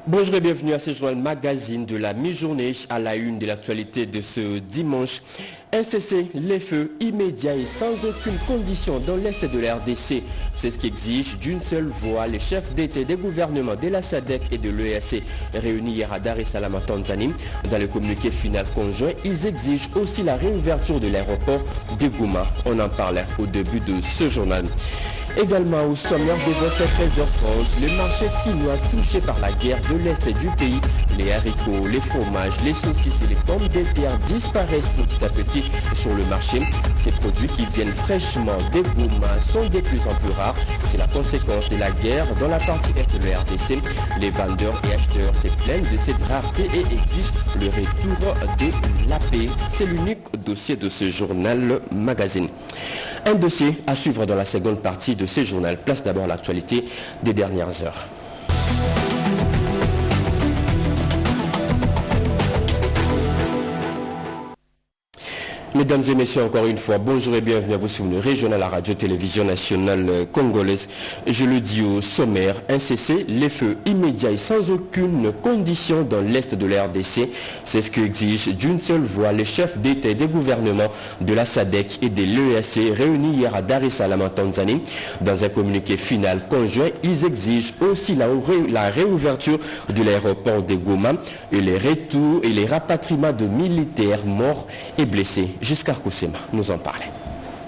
Bonjour et bienvenue à ce journal magazine de la mi-journée à la une de l'actualité de ce dimanche. Un cessez-le-feu immédiat et sans aucune condition dans l'est de la RDC. C'est ce qu'exige d'une seule voix les chefs d'État des gouvernements de la SADC et de l'EAC réunis hier à Dar es Salaam en Tanzanie. Dans le communiqué final conjoint, ils exigent aussi la réouverture de l'aéroport de Goma. On en parlait au début de ce journal. Également au sommaire de votre 13h30, le marché quinoa touché par la guerre de l'Est du pays. Les haricots, les fromages, les saucisses et les pommes de terre disparaissent petit à petit sur le marché. Ces produits qui viennent fraîchement des Goma sont de plus en plus rares. C'est la conséquence de la guerre dans la partie est de la RDC. Les vendeurs et acheteurs se plaignent de cette rareté et exigent le retour de la paix. C'est l'unique dossier de ce journal magazine. Un dossier à suivre dans la seconde partie de ce journal. Place d'abord l'actualité des dernières heures. Mesdames et messieurs, encore une fois, bonjour et bienvenue à vous sur une régionale à la radio-télévision nationale congolaise. Je le dis au sommaire, un cessez-le-feu immédiat et sans aucune condition dans l'est de la RDC. C'est ce qu'exige d'une seule voix les chefs d'État et des gouvernements de la SADC et de l'EAC réunis hier à Dar es Salaam en Tanzanie. Dans un communiqué final conjoint, ils exigent aussi la réouverture de l'aéroport de Goma et les retours et les rapatriements de militaires morts et blessés. Jusqu'à Koussema nous en parlait.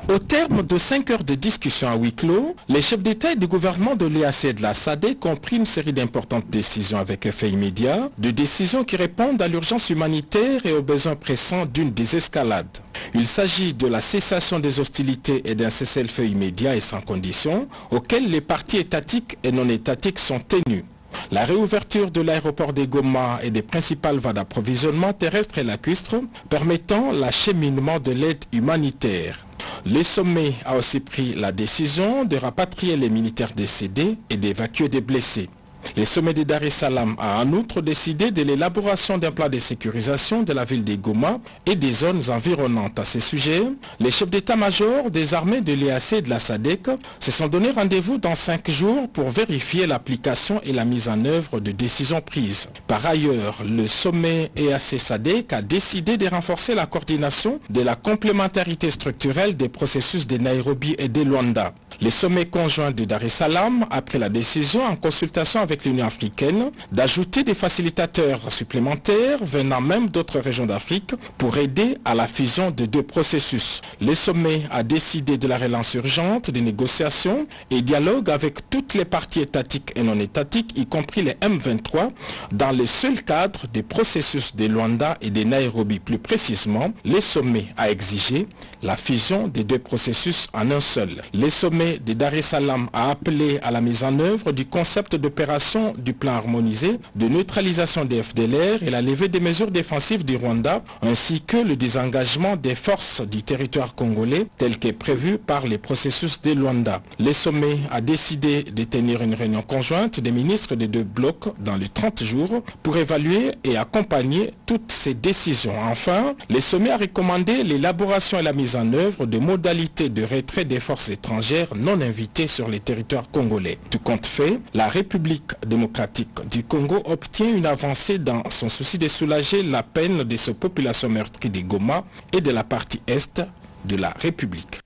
Au terme de 5 heures de discussion à huis clos, les chefs d'État et de gouvernement de l'EAC et de la SADC ont pris une série d'importantes décisions avec effet immédiat, de décisions qui répondent à l'urgence humanitaire et aux besoins pressants d'une désescalade. Il s'agit de la cessation des hostilités et d'un cessez-le-feu immédiat et sans condition, auxquels les parties étatiques et non étatiques sont tenues. La réouverture de l'aéroport de Goma et des principales voies d'approvisionnement terrestre et lacustre permettant l'acheminement de l'aide humanitaire. Le sommet a aussi pris la décision de rapatrier les militaires décédés et d'évacuer des blessés. Le sommet de Dar es Salaam a en outre décidé de l'élaboration d'un plan de sécurisation de la ville de Goma et des zones environnantes. À ce sujet, les chefs d'état-major des armées de l'EAC et de la SADC se sont donné rendez-vous dans 5 jours pour vérifier l'application et la mise en œuvre de décisions prises. Par ailleurs, le sommet EAC-SADC a décidé de renforcer la coordination de la complémentarité structurelle des processus de Nairobi et de Luanda. Le sommet conjoint de Dar es Salaam a pris la décision en consultation avec l'Union africaine d'ajouter des facilitateurs supplémentaires venant même d'autres régions d'Afrique pour aider à la fusion de 2 processus. Le sommet a décidé de la relance urgente des négociations et dialogue avec toutes les parties étatiques et non étatiques, y compris les M23, dans le seul cadre des processus de Luanda et de Nairobi. Plus précisément, le sommet a exigé la fusion des 2 processus en un seul. Le sommet de Dar es Salaam a appelé à la mise en œuvre du concept d'opération du plan harmonisé de neutralisation des FDLR et la levée des mesures défensives du Rwanda, ainsi que le désengagement des forces du territoire congolais tel qu'est prévu par les processus de Luanda. Le sommet a décidé de tenir une réunion conjointe des ministres des 2 blocs dans les 30 jours pour évaluer et accompagner toutes ces décisions. Enfin, le sommet a recommandé l'élaboration et la mise en œuvre de modalités de retrait des forces étrangères non invitées sur les territoires congolais. Tout compte fait, la République démocratique du Congo obtient une avancée dans son souci de soulager la peine de ces populations meurtries de Goma et de la partie est de la République.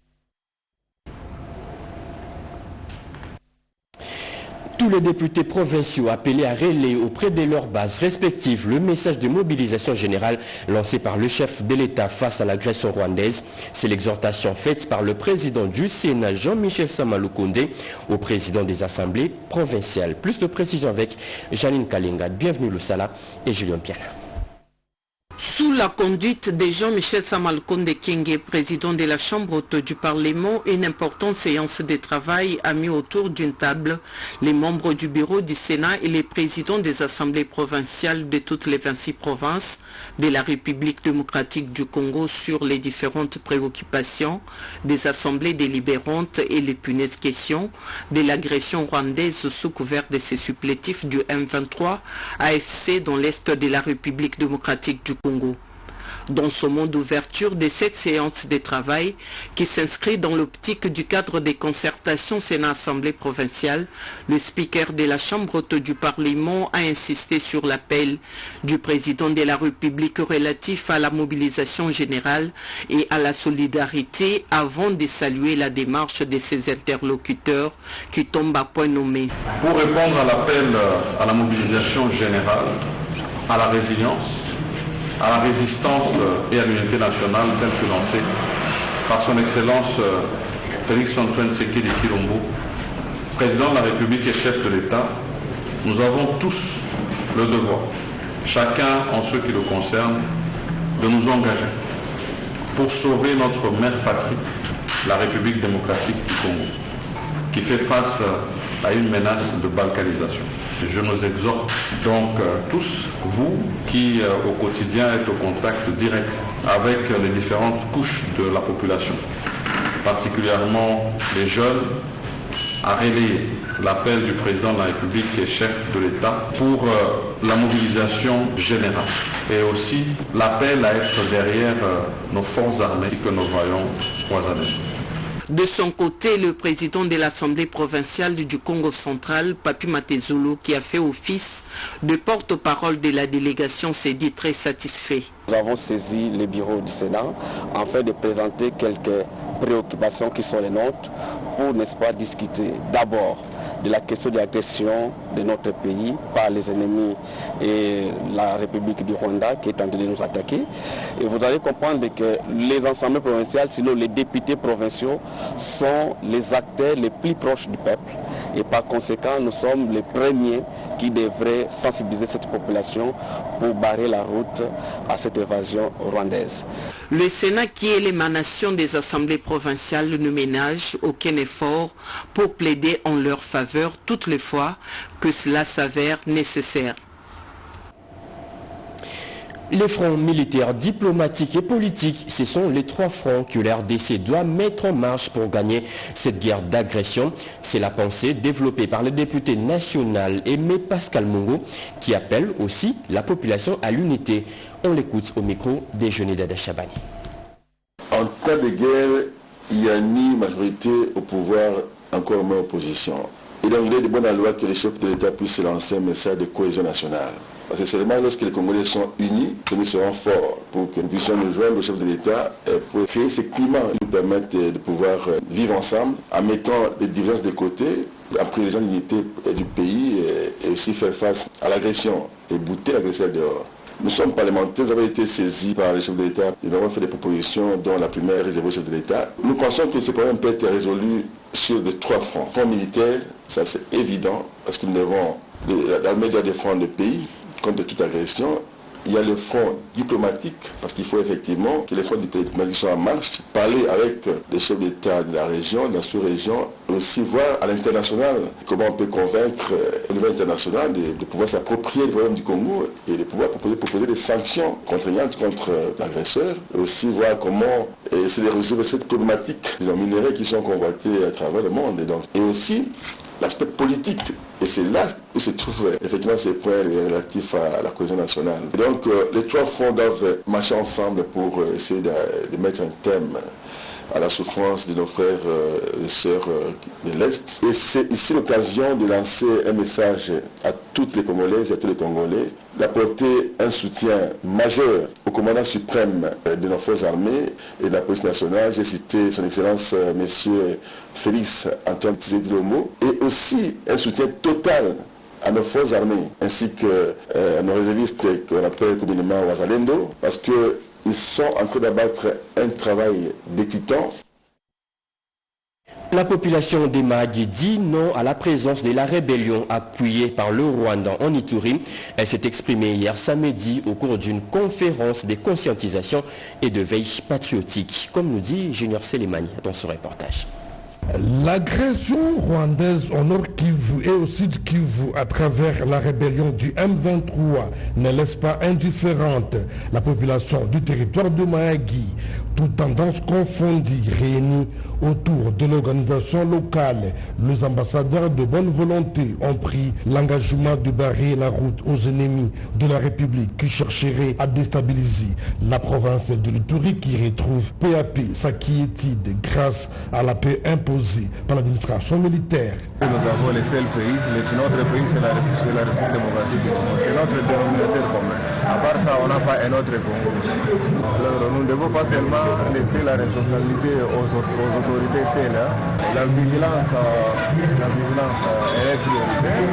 Tous les députés provinciaux appelés à relayer auprès de leurs bases respectives le message de mobilisation générale lancé par le chef de l'État face à l'agression rwandaise. C'est l'exhortation faite par le président du Sénat, Jean-Michel Samalukonde, au président des assemblées provinciales. Plus de précisions avec Janine Kalinga, bienvenue Lusala et Julien Piana. Sous la conduite de Jean-Michel Samalukonde Kenge, président de la Chambre haute du Parlement, une importante séance de travail a mis autour d'une table les membres du bureau du Sénat et les présidents des assemblées provinciales de toutes les 26 provinces de la République démocratique du Congo sur les différentes préoccupations des assemblées délibérantes et les punaises questions de l'agression rwandaise sous couvert de ses supplétifs du M23 AFC dans l'est de la République démocratique du Congo. Dans ce mot d'ouverture de cette séance de travail qui s'inscrit dans l'optique du cadre des concertations Sénat-Assemblée provinciale, le speaker de la Chambre haute du Parlement a insisté sur l'appel du président de la République relatif à la mobilisation générale et à la solidarité avant de saluer la démarche de ses interlocuteurs qui tombent à point nommé. Pour répondre à l'appel à la mobilisation générale, à la résilience, à la résistance et à l'unité nationale telle que lancée par son Excellence Félix-Antoine Tshisekedi Tshilombo, président de la République et chef de l'État, nous avons tous le devoir, chacun en ce qui le concerne, de nous engager pour sauver notre mère patrie, la République démocratique du Congo, qui fait face à une menace de balkanisation. Je nous exhorte donc tous, vous qui au quotidien êtes au contact direct avec les différentes couches de la population, particulièrement les jeunes, à relayer l'appel du président de la République et chef de l'État pour la mobilisation générale et aussi l'appel à être derrière nos forces armées que nous voyons croisades. De son côté, le président de l'Assemblée provinciale du Congo central, Papi Matezulu, qui a fait office de porte-parole de la délégation, s'est dit très satisfait. Nous avons saisi les bureaux du Sénat afin de présenter quelques préoccupations qui sont les nôtres pour, n'est-ce pas, discuter d'abord de la question de l'agression de notre pays par les ennemis et la République du Rwanda qui est en train de nous attaquer. Et vous allez comprendre que les assemblées provinciales, sinon les députés provinciaux, sont les acteurs les plus proches du peuple. Et par conséquent, nous sommes les premiers qui devraient sensibiliser cette population pour barrer la route à cette évasion rwandaise. Le Sénat, qui est l'émanation des assemblées provinciales, ne ménage aucun effort pour plaider en leur faveur toutes les fois que cela s'avère nécessaire. Les fronts militaires, diplomatiques et politiques, ce sont les trois fronts que la RDC doit mettre en marche pour gagner cette guerre d'agression. C'est la pensée développée par le député national Aimé Pascal Mongo qui appelle aussi la population à l'unité. On l'écoute au micro déjeuner d'Ada Chabani. En cas de guerre, il n'y a ni majorité au pouvoir, encore moins opposition. Il est de bonne loi que les chefs de l'État puissent lancer un message de cohésion nationale. Parce que seulement lorsque les Congolais sont unis que nous serons forts pour que nous puissions nous joindre au chef de l'État pour créer ce climat qui nous permette de pouvoir vivre ensemble en mettant les divergences de côté, en privilégiant l'unité du pays et aussi faire face à l'agression et bouter l'agresseur dehors. Nous sommes parlementaires, nous avons été saisis par les chefs de l'État, nous avons fait des propositions dont la première est réservée au chef de l'État. Nous pensons que ce problème peut être résolu sur les trois fronts. Le front militaire, ça c'est évident, parce que nous devons, l'armée doit défendre le pays contre toute agression. Il y a le front diplomatique, parce qu'il faut effectivement que les fronts diplomatiques soient en marche, parler avec les chefs d'État de la région, de la sous-région, aussi voir à l'international comment on peut convaincre au niveau international de pouvoir s'approprier le problème du Congo et de pouvoir proposer des sanctions contraignantes contre l'agresseur, et aussi voir comment essayer de résoudre cette problématique des minéraux qui sont convoités à travers le monde. Et aussi l'aspect politique. Et c'est là où se trouvent effectivement ces points relatifs à la cohésion nationale. Et donc les trois fronts doivent marcher ensemble pour essayer de mettre un thème à la souffrance de nos frères et sœurs de l'Est. Et c'est ici l'occasion de lancer un message à toutes les Congolaises et à tous les Congolais, d'apporter un soutien majeur au commandant suprême de nos forces armées et de la police nationale. J'ai cité son Excellence Monsieur Félix Antoine Tshisekedi Tshilombo, et aussi un soutien total à nos forces armées, ainsi que à nos réservistes qu'on appelle communément Wazalendo, parce qu'ils sont en train d'abattre un travail de titan. La population des Mahagi dit non à la présence de la rébellion appuyée par le Rwanda en Ituri. Elle s'est exprimée hier samedi au cours d'une conférence de conscientisation et de veille patriotique, comme nous dit Junior Selemani dans ce reportage. L'agression rwandaise au nord Kivu et au sud Kivu à travers la rébellion du M23 ne laisse pas indifférente la population du territoire de Mahagi. toutes tendances confondues, réunis autour de l'organisation locale. Les ambassadeurs de bonne volonté ont pris l'engagement de barrer la route aux ennemis de la République qui chercheraient à déstabiliser la province de l'Ituri qui retrouve peu à peu sa quiétude grâce à la paix imposée par l'administration militaire. Nous avons le seul pays, notre pays c'est la République démocratique du Congo, c'est notre dénominateur commun. À part ça, on n'a pas un autre Congo. Alors, nous ne devons pas seulement laisser la responsabilité aux autorités CNA. La vigilance est prioritaire.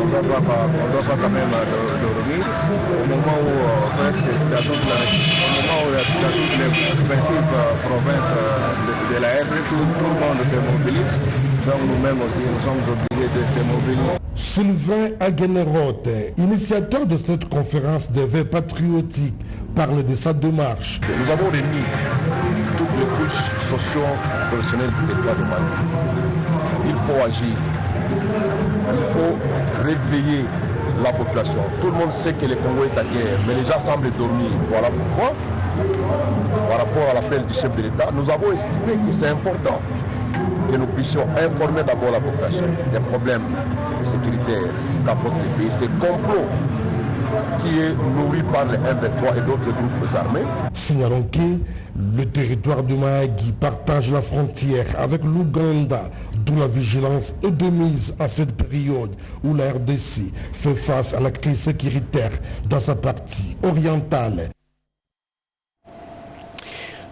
On ne doit pas quand même dormir. Au moment où presque dans toutes les principes provinces de la RD, tout le monde se mobilise. Donc nous-mêmes aussi, nous sommes obligés de se mobiliser. Sylvain Aguenerotte, initiateur de cette conférence des vœux patriotiques, parle de sa démarche. Nous avons réuni toutes les couches socio-professionnelles du territoire de Mali. Il faut agir. Il faut réveiller la population. Tout le monde sait que le Congo est à guerre, mais les gens semblent dormir. Voilà pourquoi, par rapport à l'appel du chef de l'État, nous avons estimé que c'est important que nous puissions informer d'abord la population des problèmes sécuritaires qu'apporte le pays, ces complots qui est nourri par les M23 et d'autres groupes armés. Signalons que le territoire de Mahagi partage la frontière avec l'Ouganda, d'où la vigilance est de mise à cette période où la RDC fait face à la crise sécuritaire dans sa partie orientale.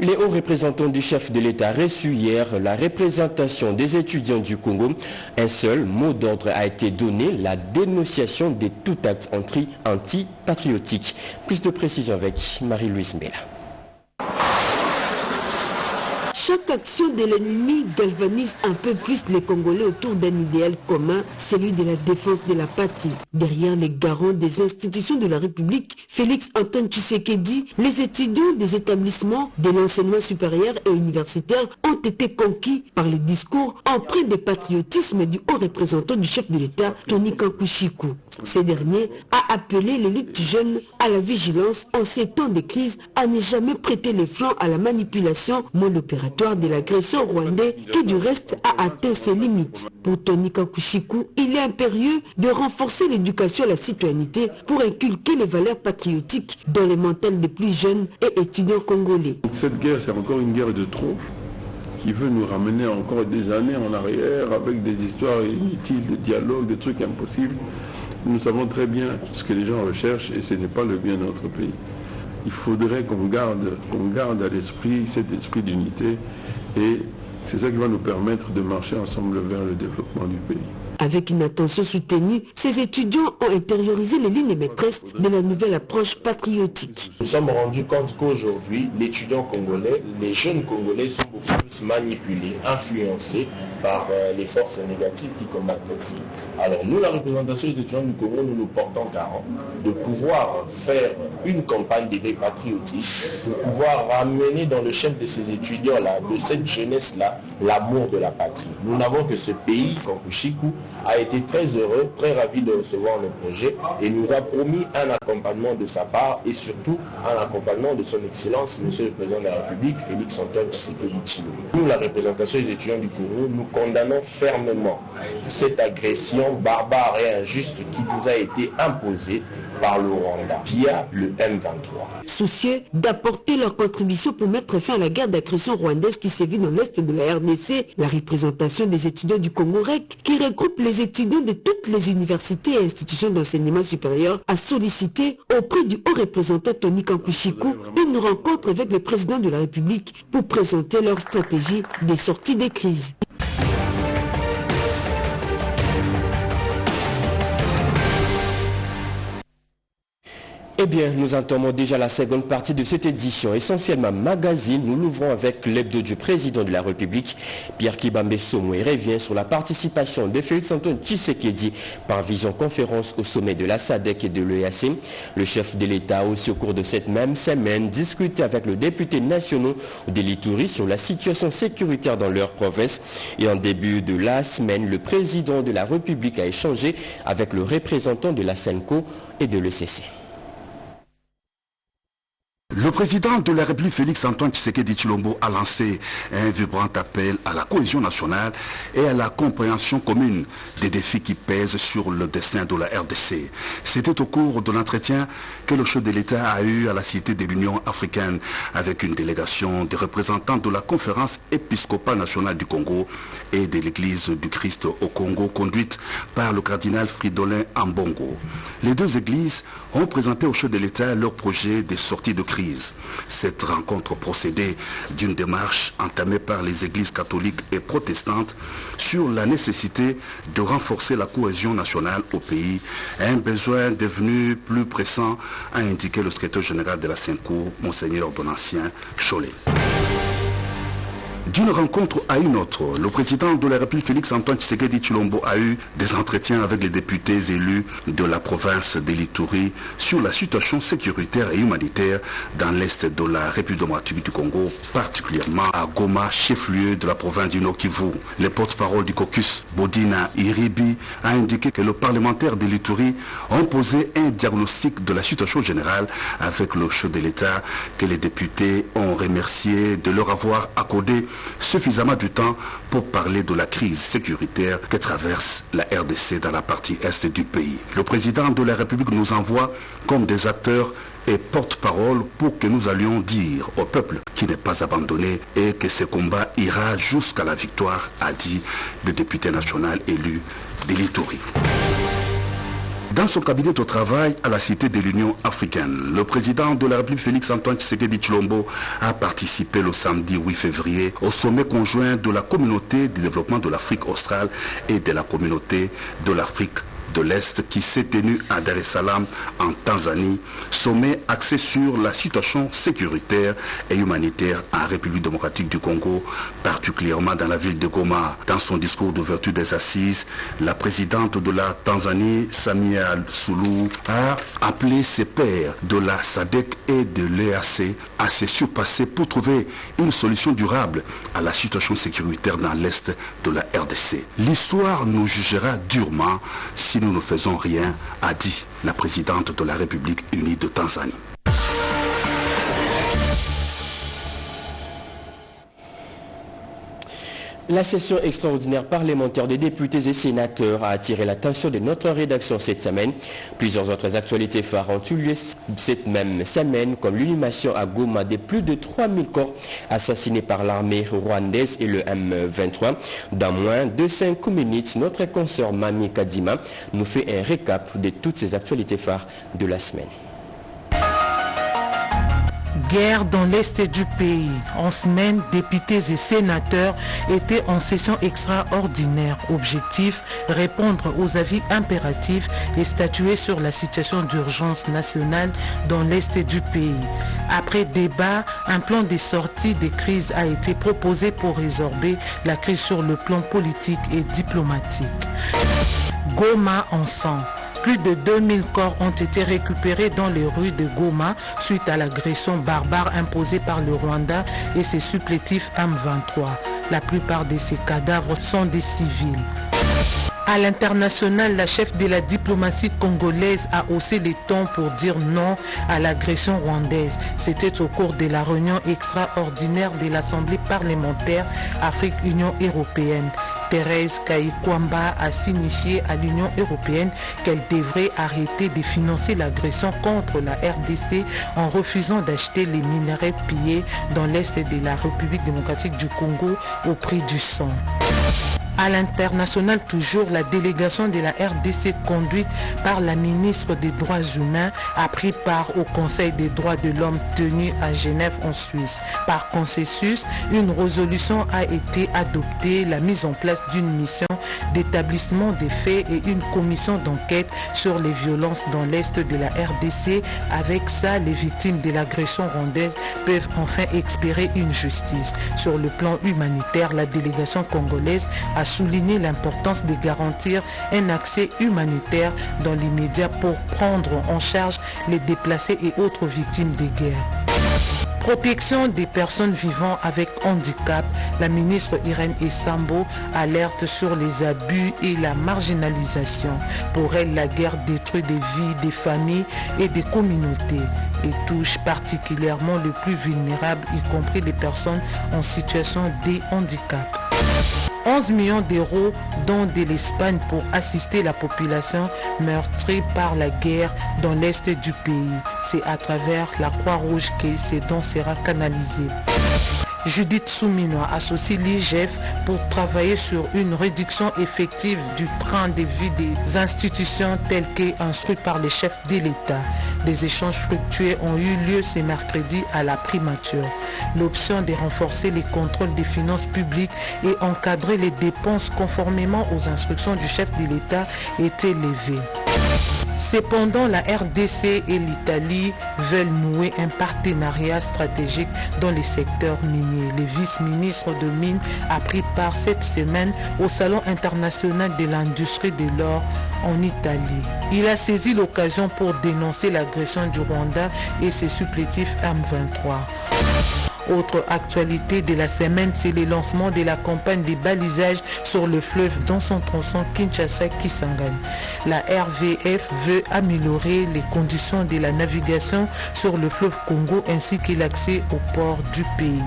Les hauts représentants du chef de l'État reçus hier la représentation des étudiants du Congo. Un seul mot d'ordre a été donné, la dénonciation de tout acte anti-patriotique. Plus de précision avec Marie-Louise Mela. Chaque action de l'ennemi galvanise un peu plus les Congolais autour d'un idéal commun, celui de la défense de la patrie. Derrière les garants des institutions de la République, Félix Antoine Tshisekedi, les étudiants des établissements de l'enseignement supérieur et universitaire ont été conquis par les discours empreints de patriotisme du haut représentant du chef de l'État, Tony Kankushiku. Ce dernier a appelé l'élite jeune à la vigilance en ces temps de crise, à ne jamais prêter les flancs à la manipulation mode opératoire de l'agression rwandais qui du reste a atteint ses limites. Pour Tony Kankushiku, il est impérieux de renforcer l'éducation à la citoyenneté pour inculquer les valeurs patriotiques dans les mentales des plus jeunes et étudiants congolais. Cette guerre, c'est encore une guerre de trop qui veut nous ramener encore des années en arrière avec des histoires inutiles, des dialogues, des trucs impossibles. Nous savons très bien ce que les gens recherchent et ce n'est pas le bien de notre pays. Il faudrait qu'on garde à l'esprit cet esprit d'unité et c'est ça qui va nous permettre de marcher ensemble vers le développement du pays. Avec une attention soutenue, ces étudiants ont intériorisé les lignes maîtresses de la nouvelle approche patriotique. Nous sommes rendus compte qu'aujourd'hui, l'étudiant congolais, les jeunes congolais sont beaucoup plus manipulés, influencés par les forces négatives qui combattent le pays. Alors nous, la représentation des étudiants du Congo, nous nous portons garant de pouvoir faire une campagne d'éveil patriotique, pour pouvoir ramener dans le chef de ces étudiants-là, de cette jeunesse-là, l'amour de la patrie. Nous n'avons que ce pays, Kankushiku, a été très heureux, très ravi de recevoir le projet et nous a promis un accompagnement de sa part et surtout un accompagnement de son Excellence, Monsieur le Président de la République, Félix Antoine Tshisekedi Tshilombo. Nous, la représentation des étudiants du Congo, nous condamnons fermement cette agression barbare et injuste qui nous a été imposée par le Rwanda via le M23. Soucieux d'apporter leur contribution pour mettre fin à la guerre d'agression rwandaise qui sévit dans l'est de la RDC, la représentation des étudiants du Congo REC, qui regroupe les étudiants de toutes les universités et institutions d'enseignement supérieur, a sollicité auprès du haut représentant Tony Kankushiku une rencontre avec le président de la République pour présenter leur stratégie de sortie des crises. Eh bien, nous entamons déjà la seconde partie de cette édition, essentiellement magazine. Nous l'ouvrons avec l'hebdo du président de la République, Pierre Kibambe Somo, et revient sur la participation de Félix Antoine Tshisekedi par visioconférence au sommet de la SADC et de l'EAC. Le chef de l'État a aussi au cours de cette même semaine discuté avec le député national de l'Ituri sur la situation sécuritaire dans leur province. Et en début de la semaine, le président de la République a échangé avec le représentant de la SENCO et de l'ECC. Le président de la République, Félix-Antoine Tshisekedi Tshilombo, a lancé un vibrant appel à la cohésion nationale et à la compréhension commune des défis qui pèsent sur le destin de la RDC. C'était au cours de l'entretien que le chef de l'État a eu à la Cité de l'Union africaine avec une délégation des représentants de la conférence épiscopale nationale du Congo et de l'Église du Christ au Congo, conduite par le cardinal Fridolin Ambongo. Les deux églises ont présenté au chef de l'État leur projet de sortie de crise. Cette rencontre procédait d'une démarche entamée par les églises catholiques et protestantes sur la nécessité de renforcer la cohésion nationale au pays, un besoin devenu plus pressant, a indiqué le secrétaire général de la Sainte-Cour, Monseigneur Donatien Cholet. D'une rencontre à une autre, le président de la République Félix-Antoine Tshisekedi Tshilombo a eu des entretiens avec les députés élus de la province de l'Ituri sur la situation sécuritaire et humanitaire dans l'est de la République démocratique du Congo, particulièrement à Goma, chef-lieu de la province du Nord-Kivu. Le porte-parole du caucus, Bodina Iribi, a indiqué que les parlementaires de l'Ituri ont posé un diagnostic de la situation générale avec le chef de l'État que les députés ont remercié de leur avoir accordé suffisamment du temps pour parler de la crise sécuritaire que traverse la RDC dans la partie est du pays. Le président de la République nous envoie comme des acteurs et porte-parole pour que nous allions dire au peuple qui n'est pas abandonné et que ce combat ira jusqu'à la victoire, a dit le député national élu de l'Ituri. Dans son cabinet de travail à la Cité de l'Union africaine, le président de la République Félix-Antoine Tshisekedi Tshilombo a participé le samedi 8 février au sommet conjoint de la communauté de développement de l'Afrique australe et de la communauté de l'Afrique de l'Est qui s'est tenu à Dar es Salaam en Tanzanie, sommet axé sur la situation sécuritaire et humanitaire en République démocratique du Congo, particulièrement dans la ville de Goma. Dans son discours d'ouverture des assises, la présidente de la Tanzanie, Samia Suluhu, a appelé ses pairs de la SADC et de l'EAC à se surpasser pour trouver une solution durable à la situation sécuritaire dans l'Est de la RDC. L'histoire nous jugera durement si nous ne faisons rien, a dit la présidente de la République unie de Tanzanie. La session extraordinaire parlementaire des députés et sénateurs a attiré l'attention de notre rédaction cette semaine. Plusieurs autres actualités phares ont eu lieu cette même semaine, comme l'inhumation à Goma de plus de 3000 corps assassinés par l'armée rwandaise et le M23. Dans moins de 5 minutes, notre consoeur Mami Kadima nous fait un récap de toutes ces actualités phares de la semaine. Guerre dans l'est du pays. En semaine, députés et sénateurs étaient en session extraordinaire. Objectif, répondre aux avis impératifs et statuer sur la situation d'urgence nationale dans l'est du pays. Après débat, un plan de sortie des crises a été proposé pour résorber la crise sur le plan politique et diplomatique. Goma en sang. Plus de 2000 corps ont été récupérés dans les rues de Goma suite à l'agression barbare imposée par le Rwanda et ses supplétifs M23. La plupart de ces cadavres sont des civils. À l'international, la chef de la diplomatie congolaise a haussé les tons pour dire non à l'agression rwandaise. C'était au cours de la réunion extraordinaire de l'Assemblée parlementaire Afrique-Union européenne. Thérèse Kayikwamba a signifié à l'Union européenne qu'elle devrait arrêter de financer l'agression contre la RDC en refusant d'acheter les minerais pillés dans l'est de la République démocratique du Congo au prix du sang. À l'international, toujours, la délégation de la RDC conduite par la ministre des Droits humains a pris part au Conseil des droits de l'homme tenu à Genève en Suisse. Par consensus, une résolution a été adoptée, la mise en place d'une mission d'établissement des faits et une commission d'enquête sur les violences dans l'est de la RDC. Avec ça, les victimes de l'agression rwandaise peuvent enfin espérer une justice. Sur le plan humanitaire, la délégation congolaise a souligné l'importance de garantir un accès humanitaire dans l'immédiat pour prendre en charge les déplacés et autres victimes des guerres. Protection des personnes vivant avec handicap, la ministre Irène Essambo alerte sur les abus et la marginalisation. Pour elle, la guerre détruit des vies, des familles et des communautés et touche particulièrement les plus vulnérables, y compris les personnes en situation de handicap. 11 millions d'euros dont de l'Espagne pour assister la population meurtrie par la guerre dans l'est du pays. C'est à travers la Croix-Rouge que ces dons sera canalisé. Judith Souminois associe l'IGF pour travailler sur une réduction effective du train de vie des institutions telles qu'instruites par les chefs de l'État. Des échanges fructueux ont eu lieu ce mercredi à la primature. L'option de renforcer les contrôles des finances publiques et encadrer les dépenses conformément aux instructions du chef de l'État était levée. Cependant, la RDC et l'Italie veulent nouer un partenariat stratégique dans les secteurs miniers. Le vice-ministre de Mines a pris part cette semaine au Salon international de l'industrie de l'or en Italie. Il a saisi l'occasion pour dénoncer l'agression du Rwanda et ses supplétifs M23. Autre actualité de la semaine, c'est le lancement de la campagne de balisage sur le fleuve dans son tronçon Kinshasa-Kisangani. La RVF veut améliorer les conditions de la navigation sur le fleuve Congo ainsi que l'accès au port du pays.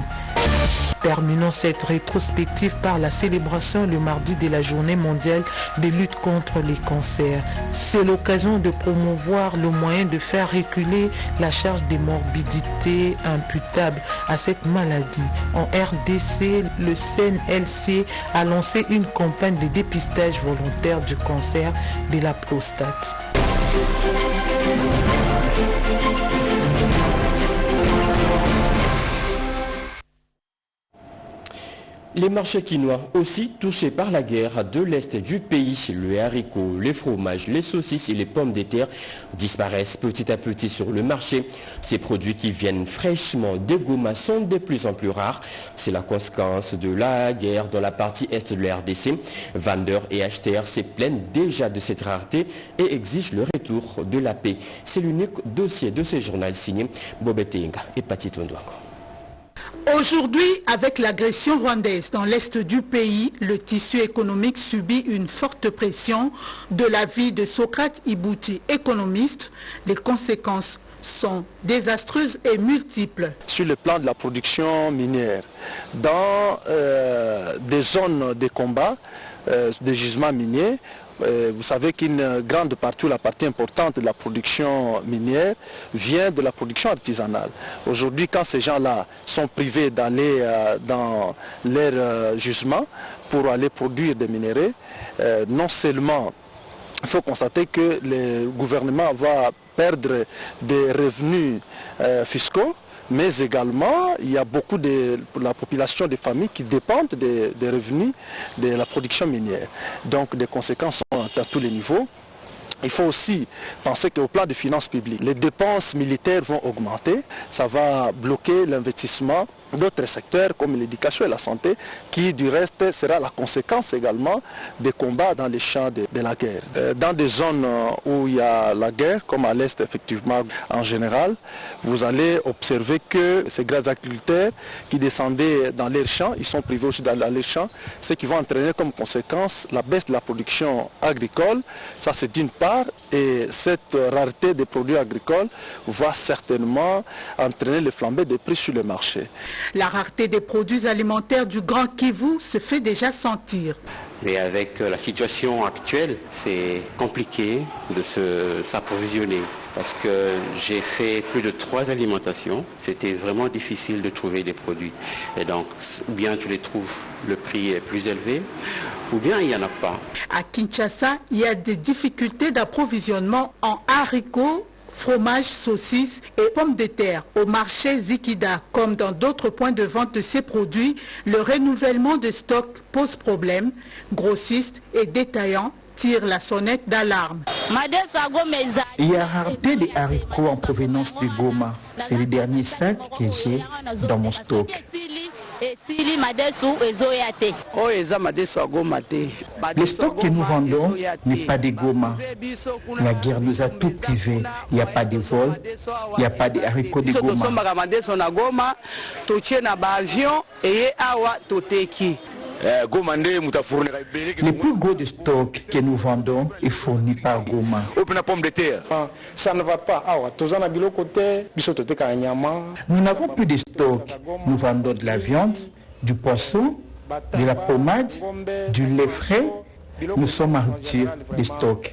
Terminons cette rétrospective par la célébration le mardi de la journée mondiale de lutte contre les cancers. C'est l'occasion de promouvoir le moyen de faire reculer la charge des morbidités imputables à cette maladie. En RDC, le CNLC a lancé une campagne de dépistage volontaire du cancer de la prostate. Les marchés quinois aussi touchés par la guerre de l'Est du pays. Le haricot, les fromages, les saucisses et les pommes de terre disparaissent petit à petit sur le marché. Ces produits qui viennent fraîchement des Goma sont de plus en plus rares. C'est la conséquence de la guerre dans la partie Est de la RDC. Vendeurs et acheteurs se plaignent déjà de cette rareté et exigent le retour de la paix. C'est l'unique dossier de ce journal signé Bobetenga et Pati Tondouako. Aujourd'hui, avec l'agression rwandaise dans l'est du pays, le tissu économique subit une forte pression. De l'avis de Socrate Ibouti, économiste, les conséquences sont désastreuses et multiples. Sur le plan de la production minière, dans des zones de combat, des gisements miniers, vous savez qu'une grande partie, la partie importante de la production minière vient de la production artisanale. Aujourd'hui, quand ces gens-là sont privés d'aller dans leur gisement pour aller produire des minéraux, non seulement il faut constater que le gouvernement va perdre des revenus fiscaux, mais également il y a beaucoup de la population des familles qui dépendent des revenus de la production minière. Donc des conséquences sont à tous les niveaux. Il faut aussi penser qu'au plan des finances publiques, les dépenses militaires vont augmenter. Ça va bloquer l'investissement d'autres secteurs comme l'éducation et la santé, qui du reste sera la conséquence également des combats dans les champs de la guerre. Dans des zones où il y a la guerre, comme à l'Est effectivement en général, vous allez observer que ces grands agriculteurs qui descendaient dans leurs champs, ils sont privés aussi dans leurs champs, ce qui va entraîner comme conséquence la baisse de la production agricole. Ça c'est d'une part, et cette rareté des produits agricoles va certainement entraîner le flambée des prix sur le marché. La rareté des produits alimentaires du Grand Kivu se fait déjà sentir. Mais avec la situation actuelle, c'est compliqué de s'approvisionner. Parce que j'ai fait plus de 3 alimentations, c'était vraiment difficile de trouver des produits. Et donc, ou bien tu les trouves, le prix est plus élevé, ou bien il n'y en a pas. À Kinshasa, il y a des difficultés d'approvisionnement en haricots, fromage, saucisses et pommes de terre. Au marché Zikida, comme dans d'autres points de vente de ces produits, le renouvellement de stock pose problème. Grossistes et détaillants tirent la sonnette d'alarme. Il y a rareté des haricots en provenance de Goma. C'est le dernier sac que j'ai dans mon stock. Le stock que nous vendons n'est pas des Goma. La guerre nous a tout privé. Il n'y a pas de vol, il n'y a pas de haricots de Goma. Le plus gros de stock que nous vendons est fourni par Goma. Ça ne va pas. Nous n'avons plus de stock. Nous vendons de la viande, du poisson, de la pommade, du lait frais. Nous sommes en rupture de stock.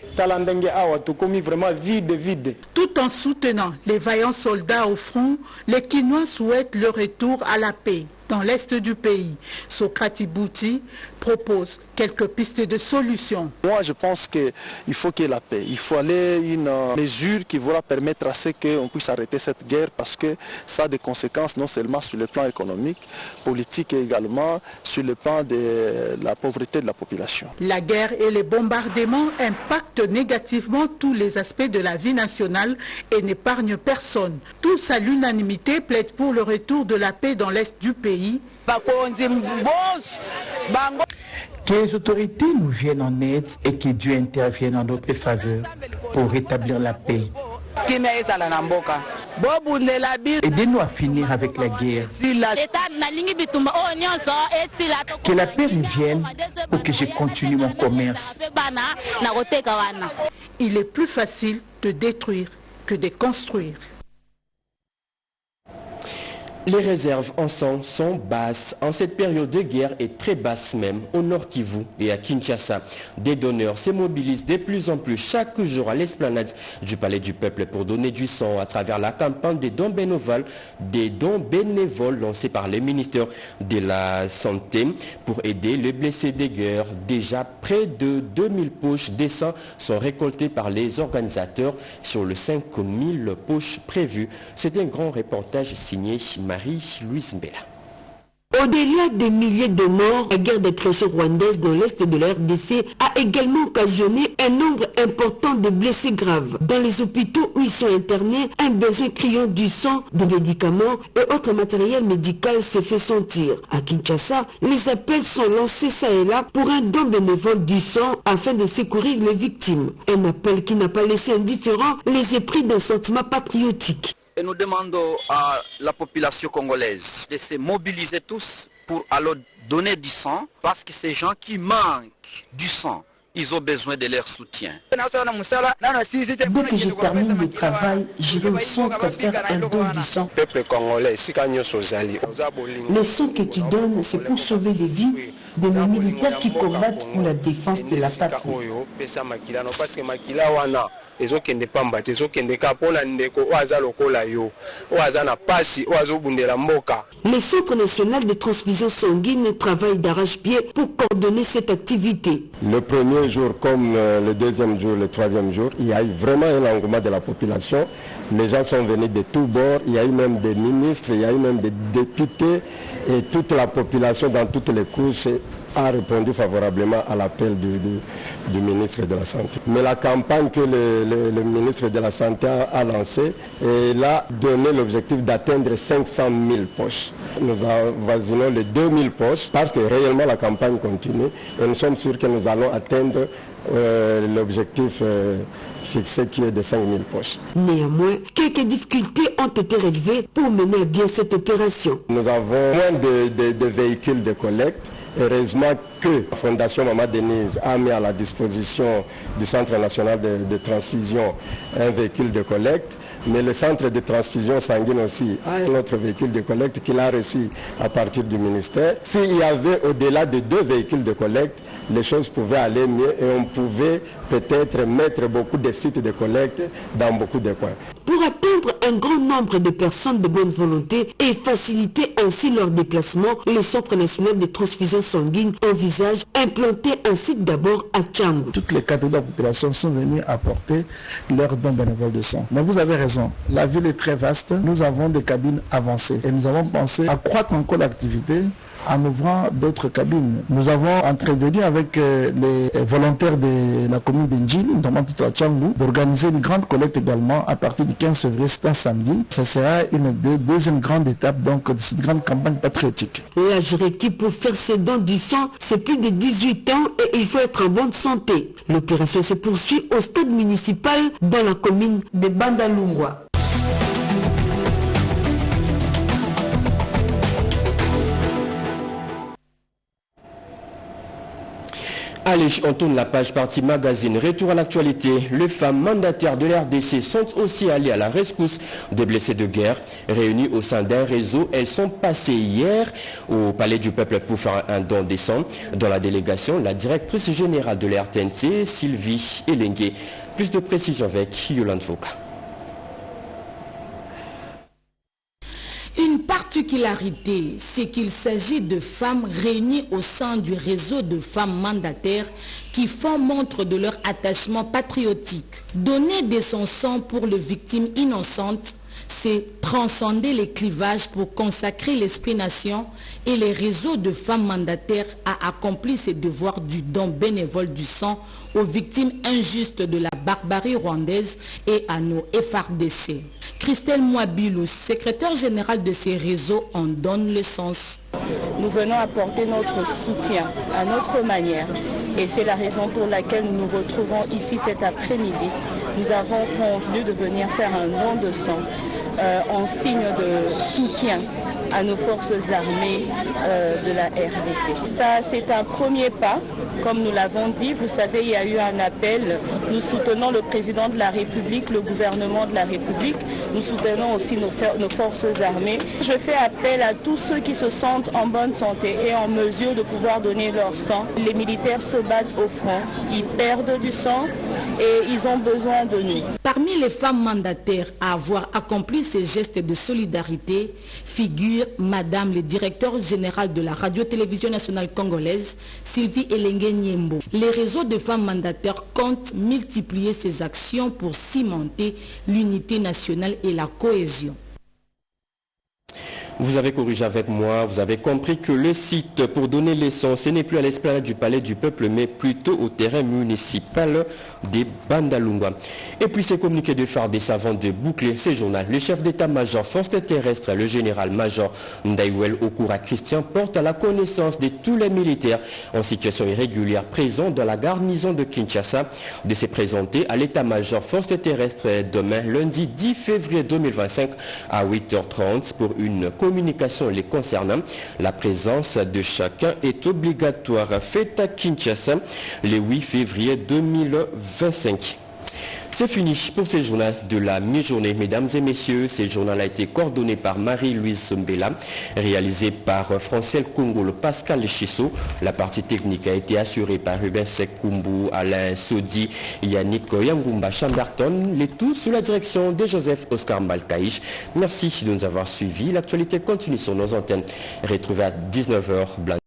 Tout en soutenant les vaillants soldats au front, les Kinois souhaitent le retour à la paix dans l'est du pays. Sokrati Bouti propose quelques pistes de solutions. Moi, je pense qu'il faut qu'il y ait la paix. Il faut aller une mesure qui va permettre à ce qu'on puisse arrêter cette guerre parce que ça a des conséquences non seulement sur le plan économique, politique et également sur le plan de la pauvreté de la population. La guerre et les bombardements impactent négativement tous les aspects de la vie nationale et n'épargnent personne. Tous à l'unanimité plaident pour le retour de la paix dans l'est du pays. Que les autorités nous viennent en aide et que Dieu intervienne en notre faveur pour rétablir la paix. Aidez-nous à finir avec la guerre. Que la paix revienne pour que je continue mon commerce. Il est plus facile de détruire que de construire. Les réserves en sang sont basses en cette période de guerre et très basses même au Nord Kivu et à Kinshasa. Des donneurs se mobilisent de plus en plus chaque jour à l'esplanade du Palais du Peuple pour donner du sang à travers la campagne des dons bénévoles lancée par le ministère de la Santé pour aider les blessés de guerre. Déjà près de 2000 poches de sang sont récoltées par les organisateurs sur les 5000 poches prévues. C'est un grand reportage signé Marie-Louise Mbela. Au-delà des milliers de morts, la guerre d'agression rwandaise dans l'est de la RDC a également occasionné un nombre important de blessés graves. Dans les hôpitaux où ils sont internés, un besoin criant du sang, de médicaments et autres matériel médical s'est fait sentir. À Kinshasa, les appels sont lancés ça et là pour un don bénévole du sang afin de secourir les victimes. Un appel qui n'a pas laissé indifférents les épris d'un sentiment patriotique. Et nous demandons à la population congolaise de se mobiliser tous pour alors donner du sang parce que ces gens qui manquent du sang, ils ont besoin de leur soutien. Dès que je termine le travail, je vais au centre faire un don du sang. Le sang que tu donnes, c'est pour sauver des vies de nos militaires qui combattent pour la défense de la patrie. Le Centre national de transfusion sanguine travaille d'arrache-pied pour coordonner cette activité. Le premier jour comme le deuxième jour, le troisième jour, il y a eu vraiment un engouement de la population. Les gens sont venus de tous bords, il y a eu même des ministres, il y a eu même des députés et toute la population dans toutes les couches a répondu favorablement à l'appel du ministre de la Santé. Mais la campagne que le ministre de la Santé a lancée, elle a donné l'objectif d'atteindre 500 000 poches. Nous avoisinons les 2000 poches parce que réellement la campagne continue et nous sommes sûrs que nous allons atteindre l'objectif fixé qui est de 5 000 poches. Néanmoins, quelques difficultés ont été relevées pour mener à bien cette opération. Nous avons moins de véhicules de collecte. Heureusement que la Fondation Maman Denise a mis à la disposition du Centre national de transfusion un véhicule de collecte, mais le Centre de transfusion sanguine aussi a un autre véhicule de collecte qu'il a reçu à partir du ministère. S'il y avait au-delà de 2 véhicules de collecte, les choses pouvaient aller mieux et on pouvait peut-être mettre beaucoup de sites de collecte dans beaucoup de coins. Pour atteindre un grand nombre de personnes de bonne volonté et faciliter ainsi leur déplacement, le Centre national de transfusion sanguine envisage implanter un site d'abord à Tchangou. Toutes les catégories de la population sont venues apporter leur don bénévole de sang. Mais vous avez raison, la ville est très vaste, nous avons des cabines avancées et nous avons pensé accroître encore l'activité en ouvrant d'autres cabines. Nous avons intervenu avec les volontaires de la commune d'Enjil, notamment tout à Tchangou, d'organiser une grande collecte également à partir du 15 février, c'est un samedi. Ça sera une deuxième grande étape donc de cette grande campagne patriotique. L'âge requis pour faire ses dons du sang, c'est plus de 18 ans et il faut être en bonne santé. L'opération se poursuit au stade municipal dans la commune de Bandalungwa. Allez, on tourne la page partie magazine. Retour à l'actualité. Les femmes mandataires de l'RDC sont aussi allées à la rescousse des blessés de guerre. Réunies au sein d'un réseau, elles sont passées hier au Palais du Peuple pour faire un don des sangs. Dans la délégation, la directrice générale de l'RTNC, Sylvie Elengue. Plus de précisions avec Yolande Foucault. Une particularité, c'est qu'il s'agit de femmes réunies au sein du réseau de femmes mandataires qui font montre de leur attachement patriotique. Donner de son sang pour les victimes innocentes, c'est transcender les clivages pour consacrer l'esprit nation, et les réseaux de femmes mandataires a accompli ses devoirs du don bénévole du sang aux victimes injustes de la barbarie rwandaise et à nos FARDC. Christelle Mouabilou, secrétaire générale de ces réseaux, en donne le sens. Nous venons apporter notre soutien à notre manière et c'est la raison pour laquelle nous nous retrouvons ici cet après-midi. Nous avons convenu de venir faire un don de sang en signe de soutien à nos forces armées de la RDC. Ça, c'est un premier pas. Comme nous l'avons dit, vous savez, il y a eu un appel. Nous soutenons le président de la République, le gouvernement de la République. Nous soutenons aussi nos forces armées. Je fais appel à tous ceux qui se sentent en bonne santé et en mesure de pouvoir donner leur sang. Les militaires se battent au front. Ils perdent du sang et ils ont besoin de nous. Parmi les femmes mandataires à avoir accompli ces gestes de solidarité figure Madame le directeur général de la radio-télévision nationale congolaise, Sylvie Elengue Nyembo. Les réseaux de femmes mandataires comptent multiplier ces actions pour cimenter l'unité nationale et la cohésion. Vous avez corrigé avec moi, vous avez compris que le site pour donner les sons, ce n'est plus à l'esplanade du Palais du Peuple, mais plutôt au terrain municipal des Bandalungwa. Et puis ces communiqués de phare des savants de boucler ces journaux. Le chef d'état-major force terrestre, le général-major Ndaïwel Okura Christian, porte à la connaissance de tous les militaires en situation irrégulière présents dans la garnison de Kinshasa de se présenter à l'état-major force terrestre demain, lundi 10 février 2025 à 8h30 pour une communication les concernant. La présence de chacun est obligatoire. Fête à Kinshasa le 8 février 2025. C'est fini pour ce journal de la mi-journée. Mesdames et messieurs, ce journal a été coordonné par Marie-Louise Sombela, réalisé par Francel Kongolo, Pascal Chisso. La partie technique a été assurée par Ruben Sekumbu, Alain Sodi, Yannick Yangumba Chandarton, les tout sous la direction de Joseph Oscar Malkaïch. Merci de nous avoir suivis. L'actualité continue sur nos antennes. Retrouvez à 19h.